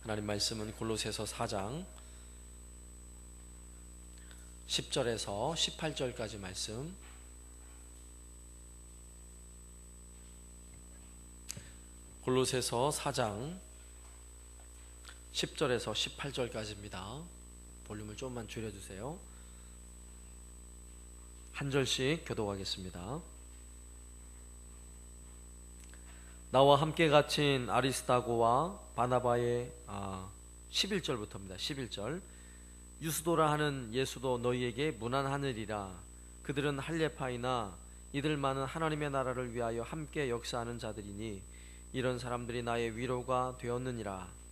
하나님 말씀은 골로새서 4장 10절에서 18절까지 말씀, 골로새서 4장 10절에서 18절까지입니다. 볼륨을 조금만 줄여주세요. 한 절씩 교독하겠습니다. 나와 함께 갇힌 아리스다고와 바나바의 11절부터입니다. 11절. 유스도라 하는 예수도 너희에게 문안하느니라. 그들은 할례파이나 이들만은 하나님의 나라를 위하여 함께 역사하는 자들이니 이런 사람들이 나의 위로가 되었느니라.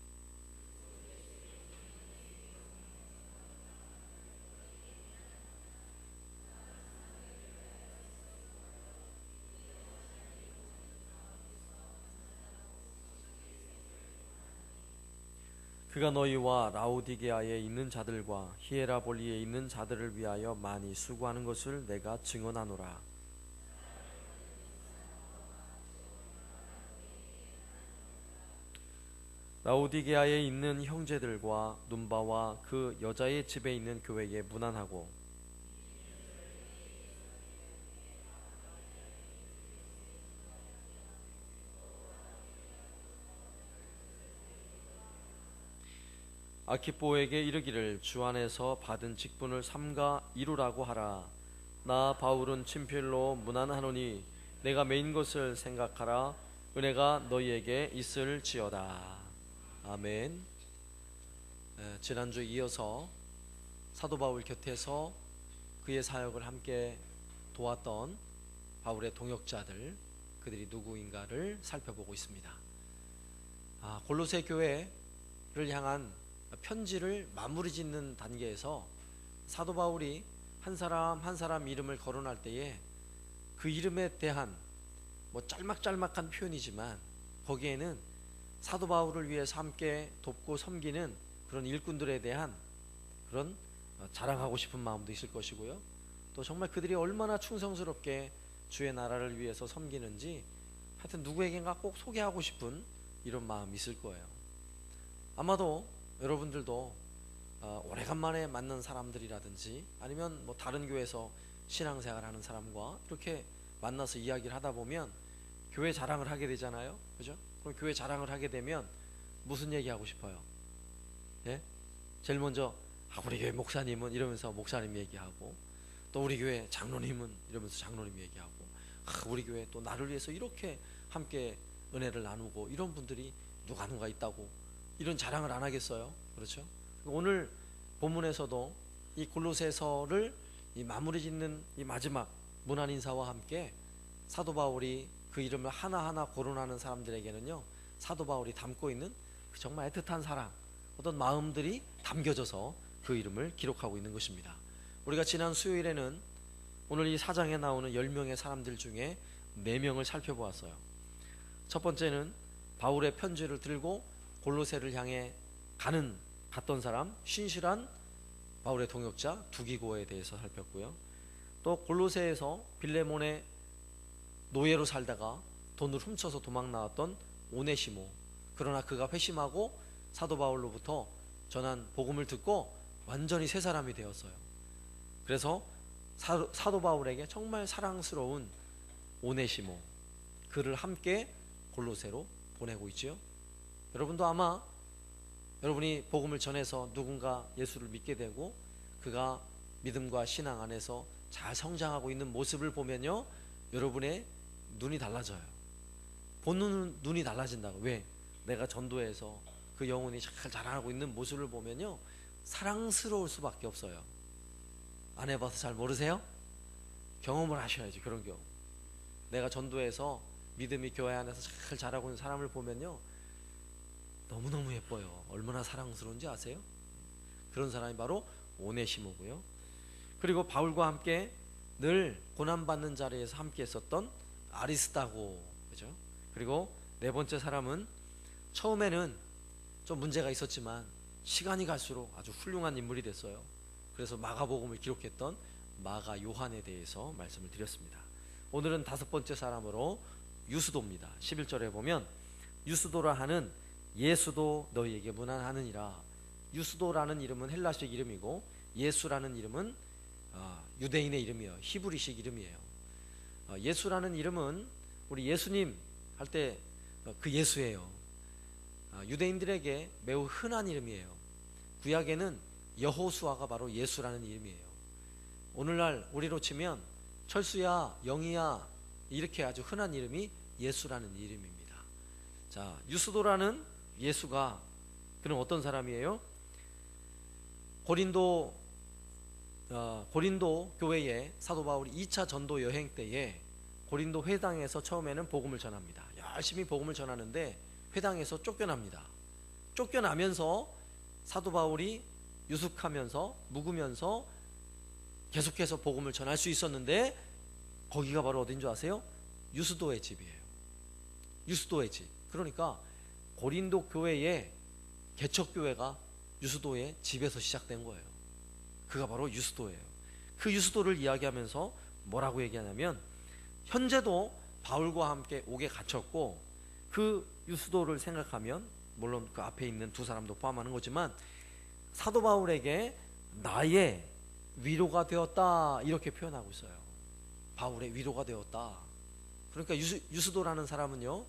그가 너희와 라오디게아에 있는 자들과 히에라볼리에 있는 자들을 위하여 많이 수고하는 것을 내가 증언하노라. 라오디게아에 있는 형제들과 눈바와 그 여자의 집에 있는 교회에 문안하고, 아키포에게 이르기를 주 안에서 받은 직분을 삼가 이루라고 하라. 나 바울은 친필로 문안하노니 내가 메인 것을 생각하라. 은혜가 너희에게 있을지어다. 아멘. 지난주에 이어서 사도 바울 곁에서 그의 사역을 함께 도왔던 바울의 동역자들, 그들이 누구인가를 살펴보고 있습니다. 골로새 교회를 향한 편지를 마무리 짓는 단계에서 사도 바울이 한 사람 한 사람 이름을 거론할 때에 그 이름에 대한 짤막짤막한 표현이지만 거기에는 사도 바울을 위해서 함께 돕고 섬기는 그런 일꾼들에 대한 그런 자랑하고 싶은 마음도 있을 것이고요, 또 정말 그들이 얼마나 충성스럽게 주의 나라를 위해서 섬기는지 하여튼 누구에겐가 꼭 소개하고 싶은 이런 마음이 있을 거예요. 아마도 여러분들도 오래간만에 만난 사람들이라든지 아니면 다른 교회에서 신앙생활 하는 사람과 이렇게 만나서 이야기를 하다 보면 교회 자랑을 하게 되잖아요. 그죠? 그럼 교회 자랑을 하게 되면 무슨 얘기 하고 싶어요? 예? 제일 먼저 우리 교회 목사님은 이러면서 목사님 얘기하고, 또 우리 교회 장로님은 이러면서 장로님 얘기하고, 우리 교회 또 나를 위해서 이렇게 함께 은혜를 나누고 이런 분들이 누가 있다고 이런 자랑을 안 하겠어요? 그렇죠? 오늘 본문에서도 이 골로새서를 이 마무리 짓는 이 마지막 문안 인사와 함께 사도 바울이 그 이름을 하나하나 거론하는 사람들에게는요, 사도 바울이 담고 있는 정말 애틋한 사랑, 어떤 마음들이 담겨져서 그 이름을 기록하고 있는 것입니다. 우리가 지난 수요일에는 오늘 이 4장에 나오는 10명의 사람들 중에 4명을 살펴보았어요. 첫 번째는 바울의 편지를 들고 골로새를 향해 갔던 사람, 신실한 바울의 동역자 두기고에 대해서 살폈고요, 또 골로새에서 빌레몬의 노예로 살다가 돈을 훔쳐서 도망 나왔던 오네시모, 그러나 그가 회심하고 사도 바울로부터 전한 복음을 듣고 완전히 새 사람이 되었어요. 그래서 사도 바울에게 정말 사랑스러운 오네시모, 그를 함께 골로새로 보내고 있지요. 여러분도 아마 여러분이 복음을 전해서 누군가 예수를 믿게 되고 그가 믿음과 신앙 안에서 잘 성장하고 있는 모습을 보면요, 여러분의 눈이 달라져요. 보는 눈이 달라진다고. 왜? 내가 전도해서 그 영혼이 잘 자라나고 있는 모습을 보면요, 사랑스러울 수밖에 없어요. 안 해봐서 잘 모르세요? 경험을 하셔야지. 그런 경험. 내가 전도해서 믿음이 교회 안에서 잘 자라고 있는 사람을 보면요, 너무너무 예뻐요. 얼마나 사랑스러운지 아세요? 그런 사람이 바로 오네시모고요. 그리고 바울과 함께 늘 고난받는 자리에서 함께 했었던 아리스다고, 그죠? 그리고 네 번째 사람은 처음에는 좀 문제가 있었지만 시간이 갈수록 아주 훌륭한 인물이 됐어요. 그래서 마가복음을 기록했던 마가 요한에 대해서 말씀을 드렸습니다. 오늘은 다섯 번째 사람으로 유스도입니다. 11절에 보면 유스도라 하는 예수도 너희에게 문안하느니라. 유스도라는 이름은 헬라식 이름이고 예수라는 이름은 유대인의 이름이에요. 히브리식 이름이에요. 예수라는 이름은 우리 예수님 할 때 그 예수예요. 유대인들에게 매우 흔한 이름이에요. 구약에는 여호수아가 바로 예수라는 이름이에요. 오늘날 우리로 치면 철수야, 영희야 이렇게 아주 흔한 이름이 예수라는 이름입니다. 자, 유스도라는 예수가 그는 어떤 사람이에요? 고린도 교회에 사도 바울이 2차 전도 여행 때에 고린도 회당에서 처음에는 복음을 전합니다. 열심히 복음을 전하는데 회당에서 쫓겨납니다. 쫓겨나면서 사도 바울이 유숙하면서 묵으면서 계속해서 복음을 전할 수 있었는데 거기가 바로 어딘 줄 아세요? 유스도의 집이에요. 유스도의 집. 그러니까 고린도 교회의 개척교회가 유스도의 집에서 시작된 거예요. 그가 바로 유스도예요. 그 유스도를 이야기하면서 뭐라고 얘기하냐면 현재도 바울과 함께 옥에 갇혔고 그 유스도를 생각하면 물론 그 앞에 있는 두 사람도 포함하는 거지만 사도 바울에게 나의 위로가 되었다 이렇게 표현하고 있어요. 바울의 위로가 되었다. 그러니까 유스도라는 사람은요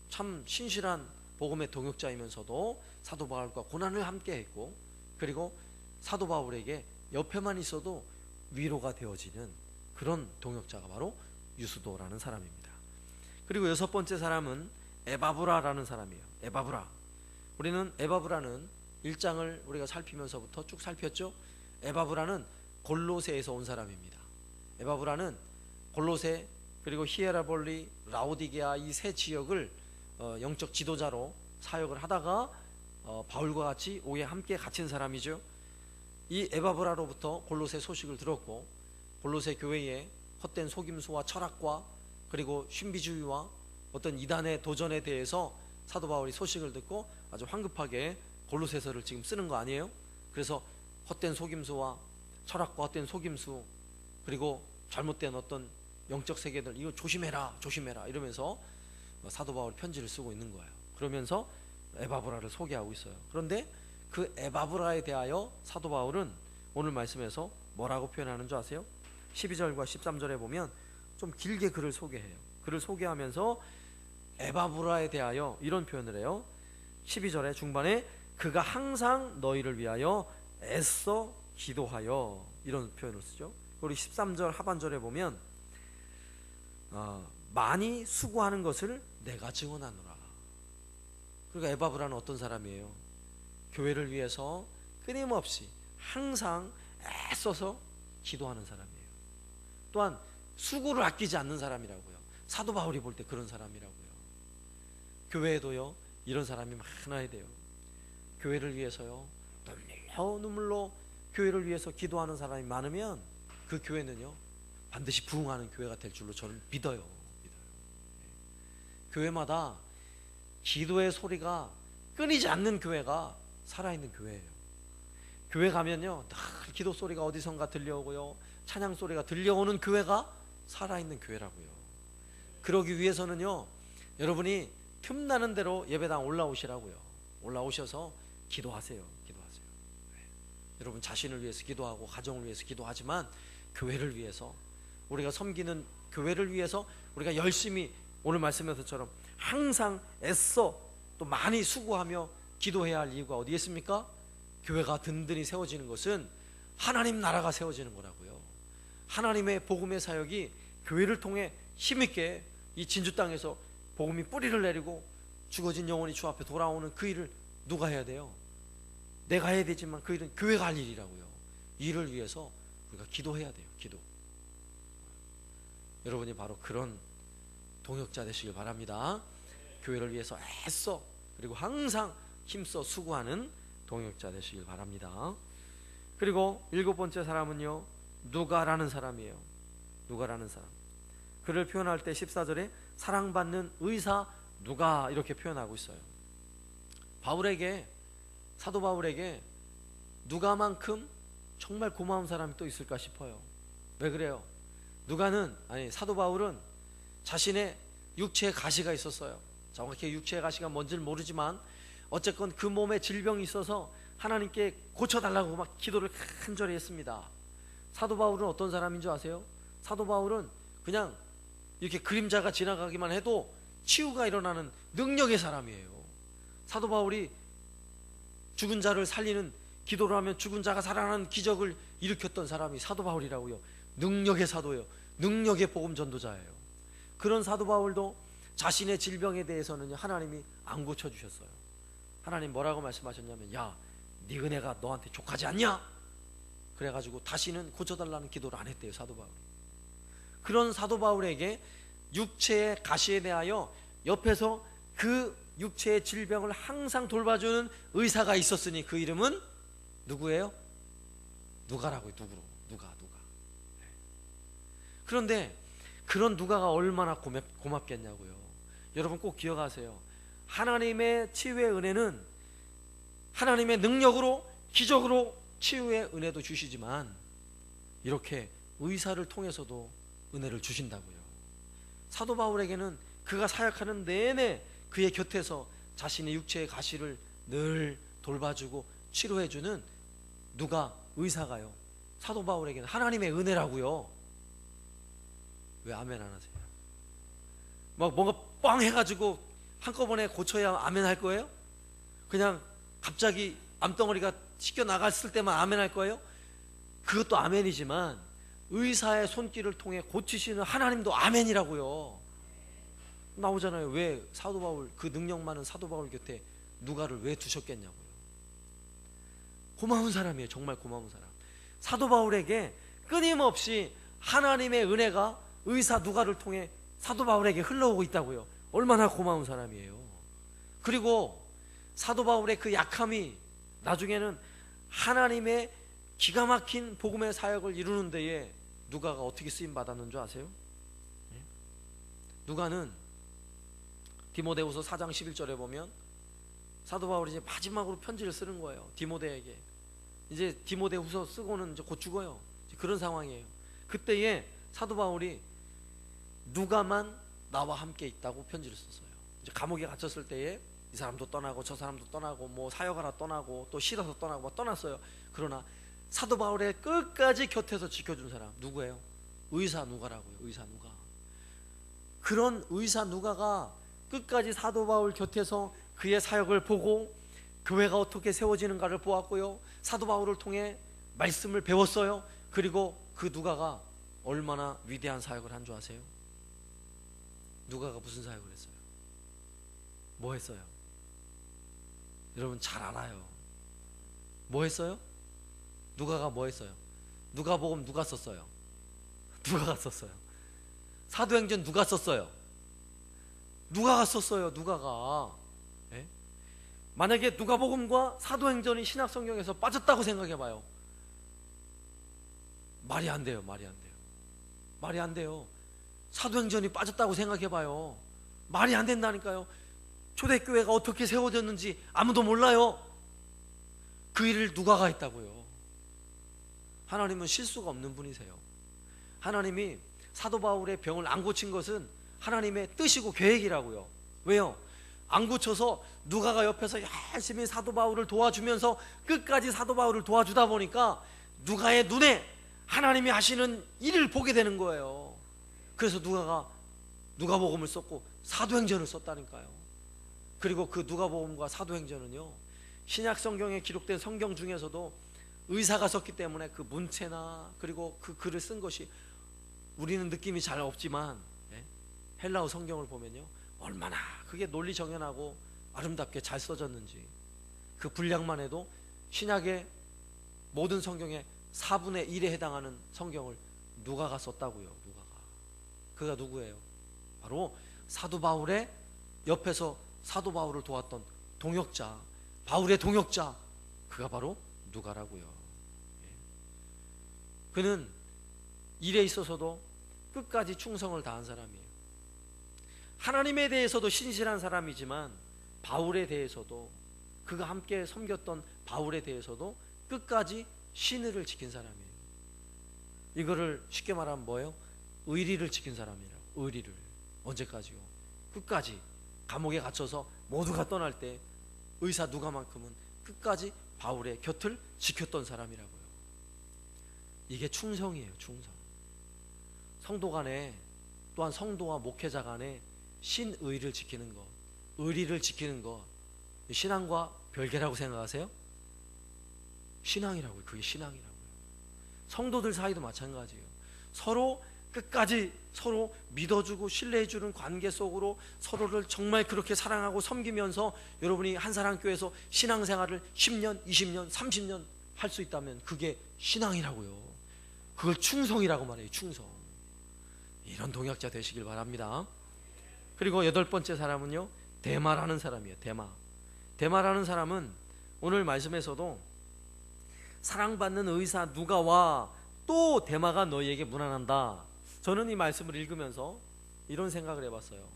참 신실한 복음의 동역자이면서도 사도 바울과 고난을 함께 했고 그리고 사도 바울에게 옆에만 있어도 위로가 되어지는 그런 동역자가 바로 유스도라는 사람입니다. 그리고 여섯 번째 사람은 에바브라라는 사람이에요. 에바브라. 우리는 에바브라는 1장을 우리가 살피면서부터 쭉 살폈죠. 에바브라는 골로새에서 온 사람입니다. 에바브라는 골로새 그리고 히에라볼리, 라오디게아 이 세 지역을 영적 지도자로 사역을 하다가 바울과 같이 옥에 함께 갇힌 사람이죠. 이 에바브라로부터 골로새 소식을 들었고 골로새 교회의 헛된 속임수와 철학과 그리고 신비주의와 어떤 이단의 도전에 대해서 사도 바울이 소식을 듣고 아주 황급하게 골로새서를 지금 쓰는 거 아니에요? 그래서 헛된 속임수와 철학과 헛된 속임수 그리고 잘못된 어떤 영적 세계들 이거 조심해라 조심해라 이러면서 사도 바울이 편지를 쓰고 있는 거예요. 그러면서 에바브라를 소개하고 있어요. 그런데 그 에바브라에 대하여 사도 바울은 오늘 말씀에서 뭐라고 표현하는 줄 아세요? 12절과 13절에 보면 좀 길게 그를 소개해요. 그를 소개하면서 에바브라에 대하여 이런 표현을 해요. 12절의 중반에 그가 항상 너희를 위하여 애써 기도하여 이런 표현을 쓰죠. 그리고 13절 하반절에 보면 많이 수고하는 것을 내가 증언하노라. 그러니까 에바브라는 어떤 사람이에요? 교회를 위해서 끊임없이 항상 애써서 기도하는 사람이에요. 또한 수고를 아끼지 않는 사람이라고요. 사도 바울이 볼 때 그런 사람이라고요. 교회에도요 이런 사람이 많아야 돼요. 교회를 위해서요 떨려 눈물로 교회를 위해서 기도하는 사람이 많으면 그 교회는요 반드시 부흥하는 교회가 될 줄로 저는 믿어요. 교회마다 기도의 소리가 끊이지 않는 교회가 살아있는 교회예요. 교회 가면요 늘 기도 소리가 어디선가 들려오고요 찬양 소리가 들려오는 교회가 살아있는 교회라고요. 그러기 위해서는요 여러분이 틈나는 대로 예배당 올라오시라고요. 올라오셔서 기도하세요. 기도하세요. 여러분 자신을 위해서 기도하고 가정을 위해서 기도하지만 교회를 위해서 우리가 섬기는 교회를 위해서 우리가 열심히 오늘 말씀에서처럼 항상 애써 또 많이 수고하며 기도해야 할 이유가 어디에 있습니까? 교회가 든든히 세워지는 것은 하나님 나라가 세워지는 거라고요. 하나님의 복음의 사역이 교회를 통해 힘있게 이 진주 땅에서 복음이 뿌리를 내리고 죽어진 영혼이 주 앞에 돌아오는 그 일을 누가 해야 돼요? 내가 해야 되지만 그 일은 교회가 할 일이라고요. 이 일을 위해서 우리가 기도해야 돼요. 기도. 여러분이 바로 그런 동역자 되시길 바랍니다. 교회를 위해서 애써 그리고 항상 힘써 수고하는 동역자 되시길 바랍니다. 그리고 일곱 번째 사람은요 누가라는 사람이에요. 누가라는 사람. 그를 표현할 때 14절에 사랑받는 의사 누가 이렇게 표현하고 있어요. 바울에게 사도 바울에게 누가만큼 정말 고마운 사람이 또 있을까 싶어요. 왜 그래요? 누가는 사도 바울은 자신의 육체에 가시가 있었어요. 정확히 육체의 가시가 뭔지는 모르지만 어쨌건 그 몸에 질병이 있어서 하나님께 고쳐달라고 막 기도를 간절히 했습니다. 사도 바울은 어떤 사람인 줄 아세요? 사도 바울은 그냥 이렇게 그림자가 지나가기만 해도 치유가 일어나는 능력의 사람이에요. 사도 바울이 죽은 자를 살리는 기도를 하면 죽은 자가 살아나는 기적을 일으켰던 사람이 사도 바울이라고요. 능력의 사도예요. 능력의 복음 전도자예요. 그런 사도 바울도 자신의 질병에 대해서는 하나님이 안 고쳐주셨어요. 하나님 뭐라고 말씀하셨냐면, 야, 네 은혜가 너한테 족하지 않냐? 그래가지고 다시는 고쳐달라는 기도를 안 했대요, 사도 바울이. 그런 사도 바울에게 육체의 가시에 대하여 옆에서 그 육체의 질병을 항상 돌봐주는 의사가 있었으니 그 이름은 누구예요? 누가라고요. 누가. 그런데 그런 누가가 얼마나 고맙겠냐고요. 여러분 꼭 기억하세요. 하나님의 치유의 은혜는 하나님의 능력으로, 기적으로 치유의 은혜도 주시지만 이렇게 의사를 통해서도 은혜를 주신다고요. 사도 바울에게는 그가 사역하는 내내 그의 곁에서 자신의 육체의 가시를 늘 돌봐주고 치료해주는 누가 의사가요, 사도 바울에게는 하나님의 은혜라고요. 왜 아멘 안 하세요? 막 뭔가 뻥 해가지고 한꺼번에 고쳐야 아멘 할 거예요? 그냥 갑자기 암덩어리가 씻겨 나갔을 때만 아멘 할 거예요? 그것도 아멘이지만 의사의 손길을 통해 고치시는 하나님도 아멘이라고요. 나오잖아요. 왜 사도 바울, 그 능력 많은 사도 바울 곁에 누가를 왜 두셨겠냐고요. 고마운 사람이에요. 정말 고마운 사람. 사도 바울에게 끊임없이 하나님의 은혜가 의사 누가를 통해 사도 바울에게 흘러오고 있다고요. 얼마나 고마운 사람이에요. 그리고 사도 바울의 그 약함이 나중에는 하나님의 기가 막힌 복음의 사역을 이루는 데에 누가가 어떻게 쓰임 받았는 줄 아세요? 누가는 디모데후서 4장 11절에 보면 사도 바울이 이제 마지막으로 편지를 쓰는 거예요. 디모데에게. 이제 디모데후서 쓰고는 이제 곧 죽어요. 그런 상황이에요. 그때에 사도 바울이 누가만 나와 함께 있다고 편지를 썼어요. 이제 감옥에 갇혔을 때에 이 사람도 떠나고 저 사람도 떠나고 뭐 사역하러 떠나고 또 싫어서 떠나고 막 떠났어요. 그러나 사도 바울의 끝까지 곁에서 지켜준 사람 누구예요? 의사 누가라고요. 의사 누가. 그런 의사 누가가 끝까지 사도 바울 곁에서 그의 사역을 보고 교회가 어떻게 세워지는가를 보았고요. 사도 바울을 통해 말씀을 배웠어요. 그리고 그 누가가 얼마나 위대한 사역을 한 줄 아세요? 누가가 무슨 사역을 했어요? 뭐 했어요? 여러분 잘 알아요. 뭐 했어요? 누가가 뭐 했어요? 누가복음 누가 썼어요? 누가가 썼어요. 사도행전 누가 썼어요? 누가가 썼어요. 누가가. 예? 만약에 누가복음과 사도행전이 신약성경에서 빠졌다고 생각해봐요. 말이 안 돼요. 말이 안 돼요. 말이 안 돼요. 사도행전이 빠졌다고 생각해봐요. 말이 안 된다니까요. 초대교회가 어떻게 세워졌는지 아무도 몰라요. 그 일을 누가가 했다고요. 하나님은 실수가 없는 분이세요. 하나님이 사도 바울의 병을 안 고친 것은 하나님의 뜻이고 계획이라고요. 왜요? 안 고쳐서 누가가 옆에서 열심히 사도 바울을 도와주면서 끝까지 사도 바울을 도와주다 보니까 누가의 눈에 하나님이 하시는 일을 보게 되는 거예요. 그래서 누가가 누가복음을 썼고 사도행전을 썼다니까요. 그리고 그 누가복음과 사도행전은요, 신약 성경에 기록된 성경 중에서도 의사가 썼기 때문에 그 문체나 그리고 그 글을 쓴 것이 우리는 느낌이 잘 없지만 헬라어 성경을 보면요, 얼마나 그게 논리정연하고 아름답게 잘 써졌는지. 그 분량만 해도 신약의 모든 성경의 4분의 1에 해당하는 성경을 누가가 썼다고요. 누가가. 그가 누구예요? 바로 사도 바울의 옆에서 사도 바울을 도왔던 동역자, 바울의 동역자, 그가 바로 누가라고요. 그는 일에 있어서도 끝까지 충성을 다한 사람이에요. 하나님에 대해서도 신실한 사람이지만 바울에 대해서도, 그가 함께 섬겼던 바울에 대해서도 끝까지 신의를 지킨 사람이에요. 이거를 쉽게 말하면 뭐예요? 의리를 지킨 사람이라고. 의리를. 언제까지요? 끝까지. 감옥에 갇혀서 모두가 떠날 때 의사 누가만큼은 끝까지 바울의 곁을 지켰던 사람이라고요. 이게 충성이에요. 충성. 성도 간에, 또한 성도와 목회자 간에 신의를 지키는 것, 의리를 지키는 것, 신앙과 별개라고 생각하세요? 신앙이라고요. 그게 신앙이라고요. 성도들 사이도 마찬가지예요. 서로 끝까지 서로 믿어주고 신뢰해주는 관계 속으로 서로를 정말 그렇게 사랑하고 섬기면서 여러분이 한사랑교회에서 신앙생활을 10년, 20년, 30년 할 수 있다면 그게 신앙이라고요. 그걸 충성이라고 말해요. 충성. 이런 동역자 되시길 바랍니다. 그리고 8번째 사람은요, 데마라는 사람이에요. 데마라는 사람은 오늘 말씀에서도 사랑받는 의사 누가와 또 데마가 너희에게 무난한다. 저는 이 말씀을 읽으면서 이런 생각을 해봤어요.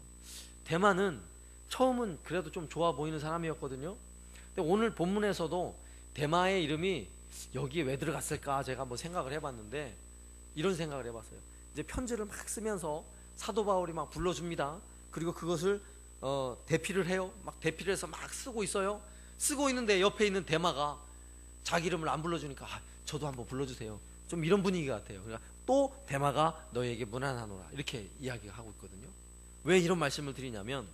데마는 처음은 그래도 좀 좋아 보이는 사람이었거든요. 근데 오늘 본문에서도 데마의 이름이 여기에 왜 들어갔을까 제가 한번 생각을 해봤는데, 이런 생각을 해봤어요. 이제 편지를 막 쓰면서 사도 바울이 막 불러줍니다. 그리고 그것을 대피를 해요. 막 대피를 해서 막 쓰고 있어요. 쓰고 있는데 옆에 있는 데마가 자기 이름을 안 불러주니까 저도 한번 불러주세요. 좀 이런 분위기 같아요. 그러니까 또 데마가 너에게 무난하노라, 이렇게 이야기가 하고 있거든요. 왜 이런 말씀을 드리냐면,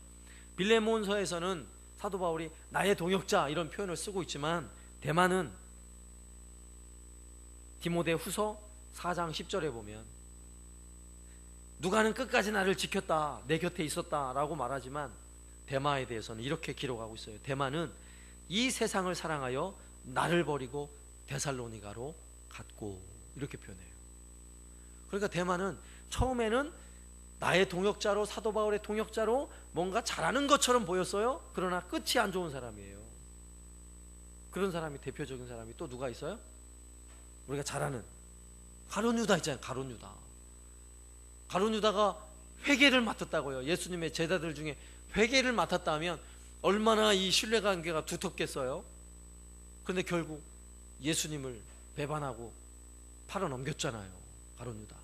빌레몬서에서는 사도 바울이 나의 동역자 이런 표현을 쓰고 있지만, 데마는 디모데 후서 4장 10절에 보면 누가는 끝까지 나를 지켰다, 내 곁에 있었다 라고 말하지만, 데마에 대해서는 이렇게 기록하고 있어요. 데마는 이 세상을 사랑하여 나를 버리고 데살로니가로 갔고, 이렇게 표현해요. 그러니까 데마는 처음에는 나의 동역자로, 사도 바울의 동역자로 뭔가 잘하는 것처럼 보였어요. 그러나 끝이 안 좋은 사람이에요. 그런 사람이, 대표적인 사람이 또 누가 있어요? 우리가 잘 아는 가룟 유다 있잖아요. 가룟 유다가 회계를 맡았다고요. 예수님의 제자들 중에 회계를 맡았다면 얼마나 이 신뢰관계가 두텁겠어요. 그런데 결국 예수님을 배반하고 팔아 넘겼잖아요. 가룟 유다.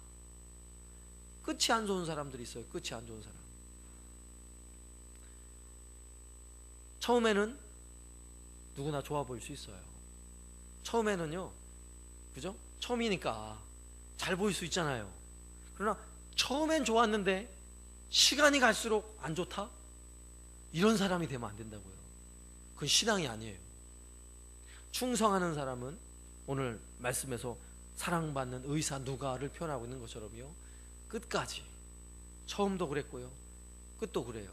끝이 안 좋은 사람들이 있어요. 끝이 안 좋은 사람. 처음에는 누구나 좋아 보일 수 있어요. 처음에는요, 그죠? 처음이니까 잘 보일 수 있잖아요. 그러나 처음엔 좋았는데 시간이 갈수록 안 좋다? 이런 사람이 되면 안 된다고요. 그건 신앙이 아니에요. 충성하는 사람은 오늘 말씀에서 사랑받는 의사 누가를 표현하고 있는 것처럼요, 끝까지, 처음도 그랬고요, 끝도 그래요.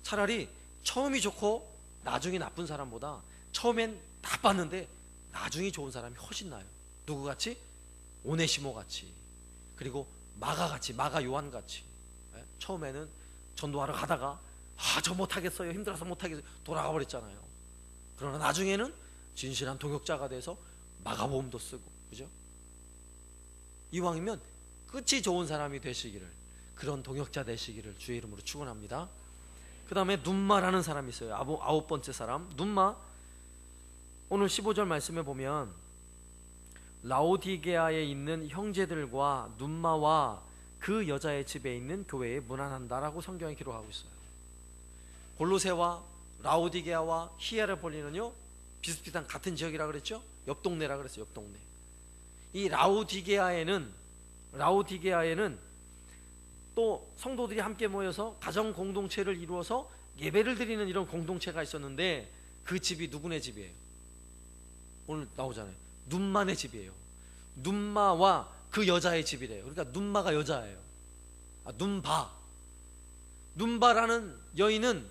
차라리 처음이 좋고 나중이 나쁜 사람보다 처음엔 나빴는데 나중이 좋은 사람이 훨씬 나아요. 누구같이? 오네시모 같이, 그리고 마가 같이, 마가 요한 같이. 처음에는 전도하러 가다가 저 못하겠어요, 힘들어서 못하겠어요, 돌아가 버렸잖아요. 그러나 나중에는 진실한 동역자가 돼서 마가복음도 쓰고, 그죠? 이왕이면 끝이 좋은 사람이 되시기를, 그런 동역자 되시기를 주의 이름으로 축원합니다. 그 다음에 눈마라는 사람이 있어요. 9번째 사람, 눈마. 오늘 15절 말씀에 보면 라오디게아에 있는 형제들과 눈마와 그 여자의 집에 있는 교회에 문안한다라고 성경에 기록하고 있어요. 골로새와 라오디게아와 히에라폴리는요, 비슷비슷한 같은 지역이라 그랬죠. 옆 동네라 그랬어요. 옆 동네. 이 라오디게아에는 또 성도들이 함께 모여서 가정 공동체를 이루어서 예배를 드리는 이런 공동체가 있었는데, 그 집이 누구네 집이에요? 오늘 나오잖아요. 눈마네 집이에요. 눈마와 그 여자의 집이래요. 그러니까 눈마가 여자예요. 눈바라는 여인은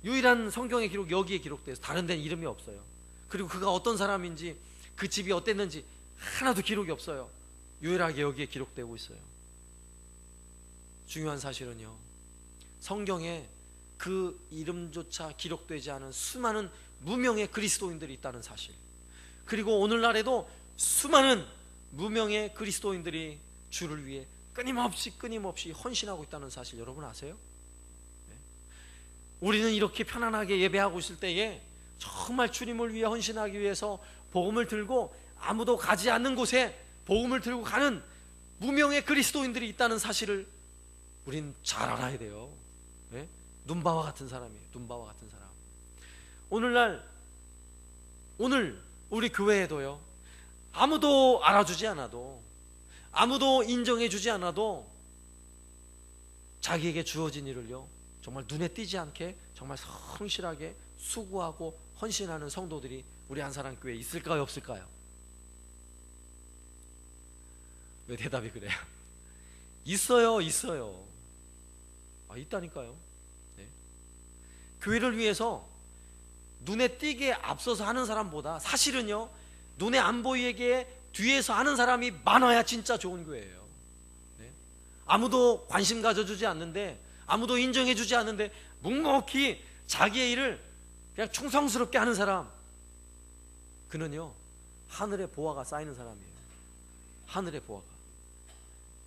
유일한 성경의 기록, 여기에 기록돼서 다른 데는 이름이 없어요. 그리고 그가 어떤 사람인지, 그 집이 어땠는지 하나도 기록이 없어요. 유일하게 여기에 기록되고 있어요. 중요한 사실은요, 성경에 그 이름조차 기록되지 않은 수많은 무명의 그리스도인들이 있다는 사실, 그리고 오늘날에도 수많은 무명의 그리스도인들이 주를 위해 끊임없이 헌신하고 있다는 사실 여러분 아세요? 네? 우리는 이렇게 편안하게 예배하고 있을 때에 정말 주님을 위해 헌신하기 위해서 복음을 들고 아무도 가지 않는 곳에 복음을 들고 가는 무명의 그리스도인들이 있다는 사실을 우린 잘 알아야 돼요. 네? 눈바와 같은 사람이에요. 눈바와 같은 사람. 오늘 우리 교회에도요, 아무도 알아주지 않아도, 아무도 인정해주지 않아도 자기에게 주어진 일을요 정말 눈에 띄지 않게 정말 성실하게 수고하고 헌신하는 성도들이 우리 한사랑교회에 있을까요, 없을까요? 왜 대답이 그래요? 있어요. 있다니까요. 네. 교회를 위해서 눈에 띄게 앞서서 하는 사람보다 사실은요, 눈에 안 보이게 뒤에서 하는 사람이 많아야 진짜 좋은 교회예요. 네. 아무도 관심 가져주지 않는데, 아무도 인정해주지 않는데 묵묵히 자기의 일을 그냥 충성스럽게 하는 사람, 그는요 하늘의 보화가 쌓이는 사람이에요. 하늘의 보화가.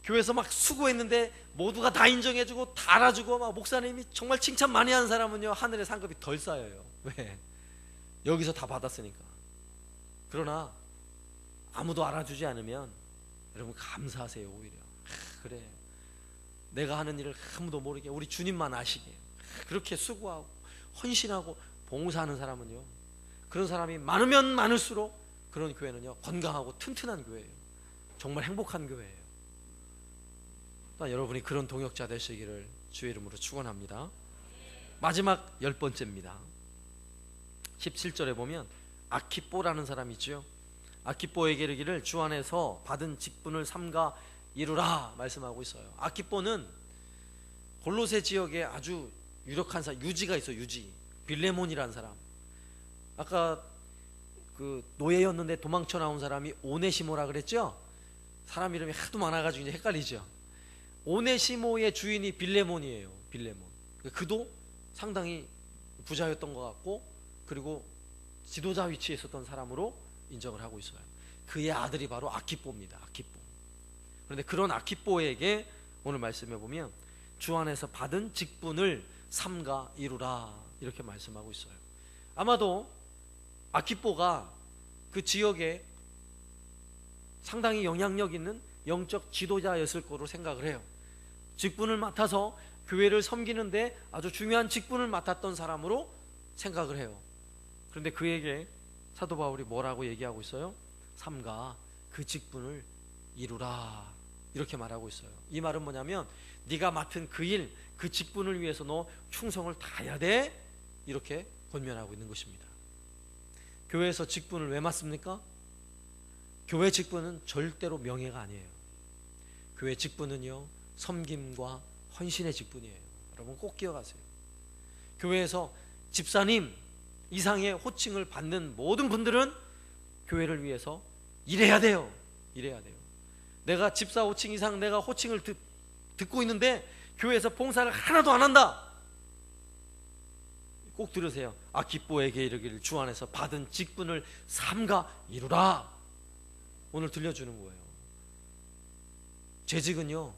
교회에서 막 수고했는데 모두가 다 인정해주고 다 알아주고 막 목사님이 정말 칭찬 많이 하는 사람은요 하늘의 상급이 덜 쌓여요. 왜? 여기서 다 받았으니까. 그러나 아무도 알아주지 않으면 여러분 감사하세요. 오히려 그래, 내가 하는 일을 아무도 모르게 우리 주님만 아시게 그렇게 수고하고 헌신하고 봉사하는 사람은요, 그런 사람이 많으면 많을수록 그런 교회는요 건강하고 튼튼한 교회예요. 정말 행복한 교회예요. 또한 여러분이 그런 동역자 되시기를 주의 이름으로 축원합니다. 마지막 10번째입니다. 17절에 보면 아키뽀라는 사람이 있죠. 아키뽀에게 이르기를 주 안에서 받은 직분을 삼가 이루라 말씀하고 있어요. 아키뽀는 골로새 지역에 아주 유력한 사람, 유지가 있어요. 유지, 빌레몬이라는 사람. 아까 그 노예였는데 도망쳐 나온 사람이 오네시모라 그랬죠. 사람 이름이 하도 많아가지고 이제 헷갈리죠. 오네시모의 주인이 빌레몬이에요. 빌레몬. 그도 상당히 부자였던 것 같고, 그리고 지도자 위치에 있었던 사람으로 인정을 하고 있어요. 그의 아들이 바로 아키뽀입니다. 아키뽀. 그런데 그런 아키뽀에게 오늘 말씀해 보면 주 안에서 받은 직분을 삼가 이루라 이렇게 말씀하고 있어요. 아마도 아키뽀가 그 지역에 상당히 영향력 있는 영적 지도자였을 거로 생각을 해요. 직분을 맡아서 교회를 섬기는데 아주 중요한 직분을 맡았던 사람으로 생각을 해요. 그런데 그에게 사도 바울이 뭐라고 얘기하고 있어요? 삼가 그 직분을 이루라 이렇게 말하고 있어요. 이 말은 뭐냐면 네가 맡은 그 일, 그 직분을 위해서 너 충성을 다해야 돼 이렇게 권면하고 있는 것입니다. 교회에서 직분을 왜 맡습니까? 교회 직분은 절대로 명예가 아니에요. 교회 직분은요 섬김과 헌신의 직분이에요. 여러분 꼭 기억하세요. 교회에서 집사님 이상의 호칭을 받는 모든 분들은 교회를 위해서 일해야 돼요. 일해야 돼요. 내가 집사 호칭 이상 내가 호칭을 듣고 있는데 교회에서 봉사를 하나도 안 한다, 꼭 들으세요. 아키뽀에게 이르기를 주 안에서 받은 직분을 삼가 이루라. 오늘 들려주는 거예요. 재직은요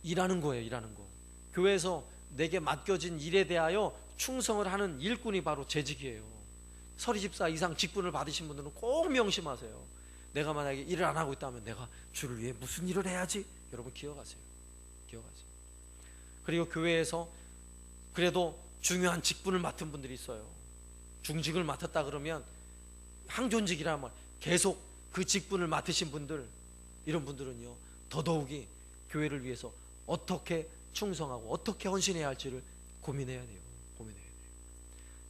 일하는 거예요. 일하는 거. 교회에서 내게 맡겨진 일에 대하여 충성을 하는 일꾼이 바로 재직이에요. 서리집사 이상 직분을 받으신 분들은 꼭 명심하세요. 내가 만약에 일을 안 하고 있다면 내가 주를 위해 무슨 일을 해야지. 여러분 기억하세요. 기억하세요. 그리고 교회에서 그래도 중요한 직분을 맡은 분들이 있어요. 중직을 맡았다 그러면 항존직이란 말, 계속 그 직분을 맡으신 분들, 이런 분들은요 더더욱이 교회를 위해서 어떻게 충성하고 어떻게 헌신해야 할지를 고민해야 돼요. 고민해야 돼요.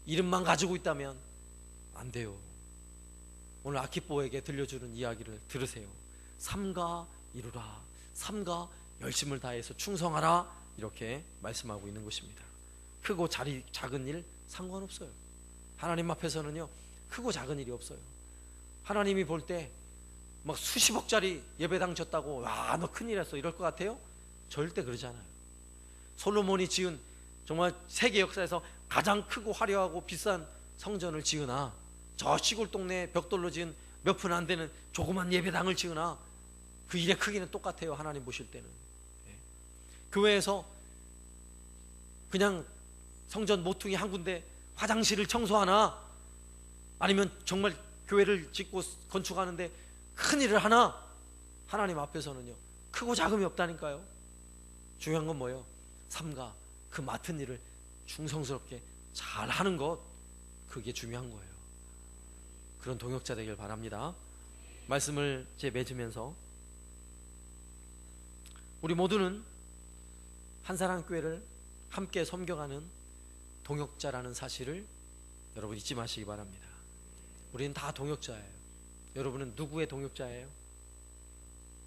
이름만 가지고 있다면 안 돼요. 오늘 아키뽀에게 들려주는 이야기를 들으세요. 삼가 이루라. 삼가 열심을 다해서 충성하라. 이렇게 말씀하고 있는 것입니다. 크고 작은 일 상관없어요. 하나님 앞에서는요 크고 작은 일이 없어요. 하나님이 볼 때 막 수십억짜리 예배당 졌다고 와 너 큰일 했어 이럴 것 같아요? 절대 그러지 않아요. 솔로몬이 지은 정말 세계 역사에서 가장 크고 화려하고 비싼 성전을 지으나, 저 시골 동네에 벽돌로 지은 몇 푼 안 되는 조그만 예배당을 지으나 그 일의 크기는 똑같아요. 하나님 보실 때는. 교회에서 그냥 성전 모퉁이 한 군데 화장실을 청소하나, 아니면 정말 교회를 짓고 건축하는데 큰 일을 하나, 하나님 앞에서는요 크고 작음이 없다니까요. 중요한 건 뭐예요? 삼가 그 맡은 일을 충성스럽게 잘하는 것, 그게 중요한 거예요. 그런 동역자 되길 바랍니다. 말씀을 맺으면서 우리 모두는 한사랑교회를 함께 섬겨가는 동역자라는 사실을 여러분 잊지 마시기 바랍니다. 우리는 다 동역자예요. 여러분은 누구의 동역자예요?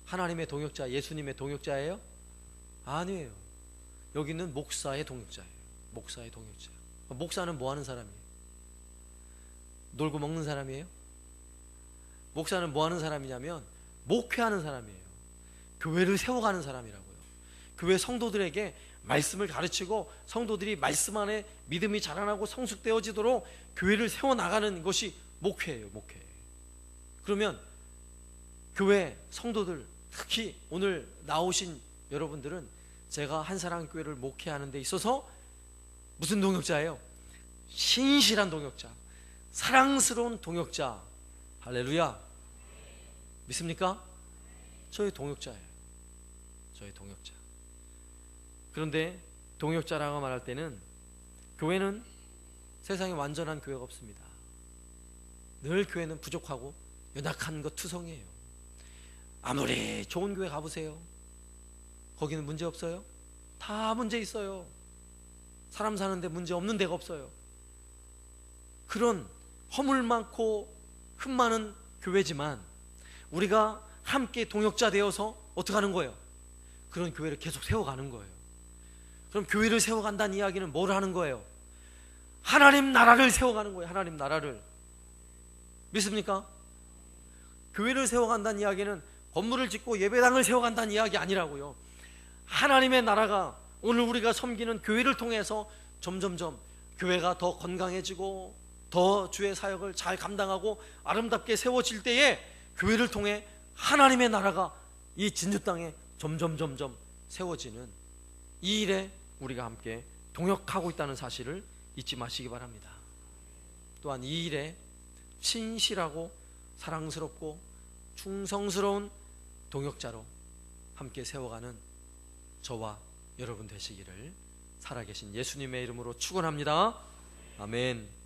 하나님의 동역자, 예수님의 동역자예요? 아니에요. 여기는 목사의 동역자예요. 목사의 동역자. 목사는 뭐 하는 사람이에요? 놀고 먹는 사람이에요? 목사는 뭐 하는 사람이냐면 목회하는 사람이에요. 교회를 세워가는 사람이라고요. 교회 성도들에게 말씀을 가르치고 성도들이 말씀 안에 믿음이 자라나고 성숙되어지도록 교회를 세워나가는 것이 목회예요. 목회. 그러면 교회 성도들, 특히 오늘 나오신 여러분들은 제가 한사랑교회를 목회하는 데 있어서 무슨 동역자예요? 신실한 동역자, 사랑스러운 동역자. 할렐루야. 믿습니까? 저희 동역자예요. 저희 동역자. 그런데 동역자라고 말할 때는 교회는 세상에 완전한 교회가 없습니다. 늘 교회는 부족하고 연약한 것 투성이에요. 아무리 좋은 교회 가보세요. 거기는 문제 없어요? 다 문제 있어요. 사람 사는데 문제 없는 데가 없어요. 그런 허물 많고 흠 많은 교회지만 우리가 함께 동역자 되어서 어떻게 하는 거예요? 그런 교회를 계속 세워가는 거예요. 그럼 교회를 세워간다는 이야기는 뭘 하는 거예요? 하나님 나라를 세워가는 거예요. 하나님 나라를. 믿습니까? 교회를 세워간다는 이야기는 건물을 짓고 예배당을 세워간다는 이야기 아니라고요. 하나님의 나라가 오늘 우리가 섬기는 교회를 통해서 점점점 교회가 더 건강해지고 더 주의 사역을 잘 감당하고 아름답게 세워질 때에 교회를 통해 하나님의 나라가 이 진주 땅에 점점 세워지는 이 일에 우리가 함께 동역하고 있다는 사실을 잊지 마시기 바랍니다. 또한 이 일에 신실하고 사랑스럽고 충성스러운 동역자로 함께 세워가는 저와 여러분 되시기를 살아계신 예수님의 이름으로 축원합니다. 아멘.